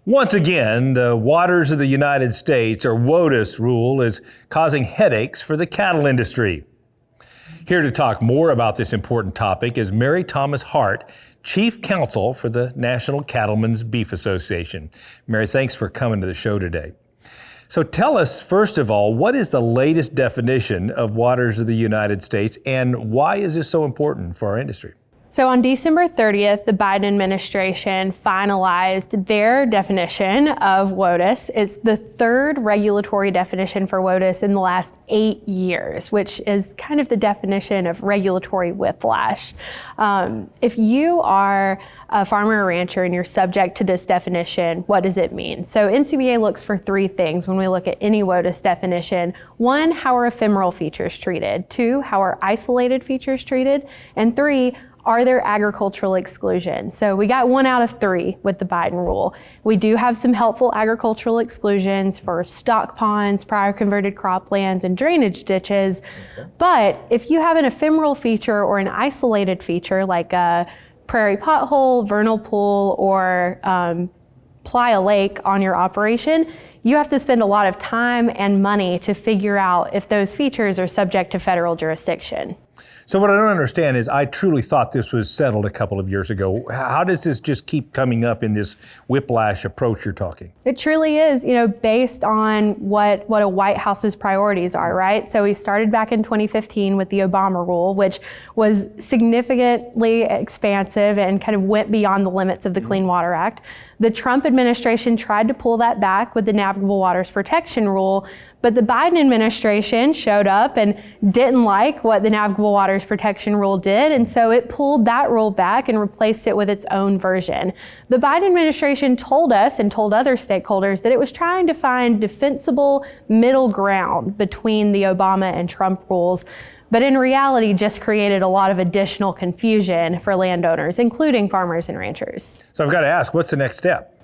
Once again, the waters of the United States, or WOTUS rule, is causing headaches for the cattle industry. Here to talk more about this important topic is Mary Thomas Hart, Chief Counsel for the National Cattlemen's Beef Association. Mary, thanks for coming to the show today. So tell us, first of all, what is the latest definition of waters of the United States, and why is this so important for our industry? So on December 30th, the Biden administration finalized their definition of WOTUS. It's the third regulatory definition for WOTUS in the last 8 years, which is kind of the definition of regulatory whiplash. If you are a farmer or rancher and you're subject to this definition, what does it mean? So NCBA looks for three things when we look at any WOTUS definition. One, how are ephemeral features treated? Two, how are isolated features treated? And three, are there agricultural exclusions? So we got 1 out of 3 with the Biden rule. We do have some helpful agricultural exclusions for stock ponds, prior converted croplands, and drainage ditches. Okay. But if you have an ephemeral feature or an isolated feature like a prairie pothole, vernal pool, or playa lake on your operation, you have to spend a lot of time and money to figure out if those features are subject to federal jurisdiction. So what I don't understand is I truly thought this was settled a couple of years ago. How does this just keep coming up in this whiplash approach you're talking? It truly is, based on what a White House's priorities are, right? So we started back in 2015 with the Obama rule, which was significantly expansive and kind of went beyond the limits of the Clean Water Act. The Trump administration tried to pull that back with the Navigable Waters Protection Rule, but the Biden administration showed up and didn't like what the Navigable Waters Protection Rule did, and so it pulled that rule back and replaced it with its own version. The Biden administration told us and told other stakeholders that it was trying to find defensible middle ground between the Obama and Trump rules, but in reality just created a lot of additional confusion for landowners, including farmers and ranchers. So I've got to ask, what's the next step?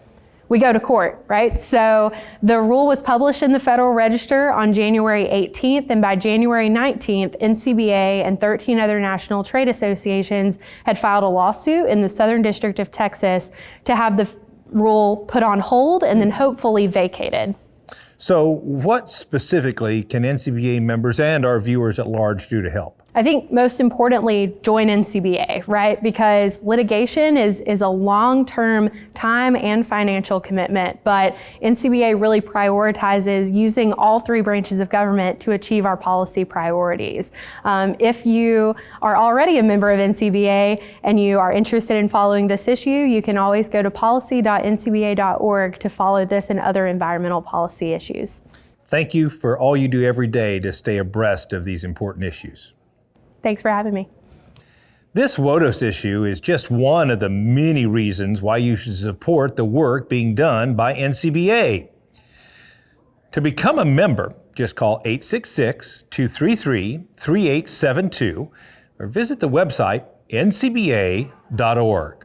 We go to court, right? So the rule was published in the Federal Register on January 18th, and by January 19th, NCBA and 13 other national trade associations had filed a lawsuit in the Southern District of Texas to have the rule put on hold and then hopefully vacated. So what specifically can NCBA members and our viewers at large do to help? I think most importantly, join NCBA, right? Because litigation is a long-term time and financial commitment, but NCBA really prioritizes using all 3 branches of government to achieve our policy priorities. If you are already a member of NCBA and you are interested in following this issue, you can always go to policy.ncba.org to follow this and other environmental policy issues. Thank you for all you do every day to stay abreast of these important issues. Thanks for having me. This WOTUS issue is just one of the many reasons why you should support the work being done by NCBA. To become a member, just call 866-233-3872 or visit the website ncba.org.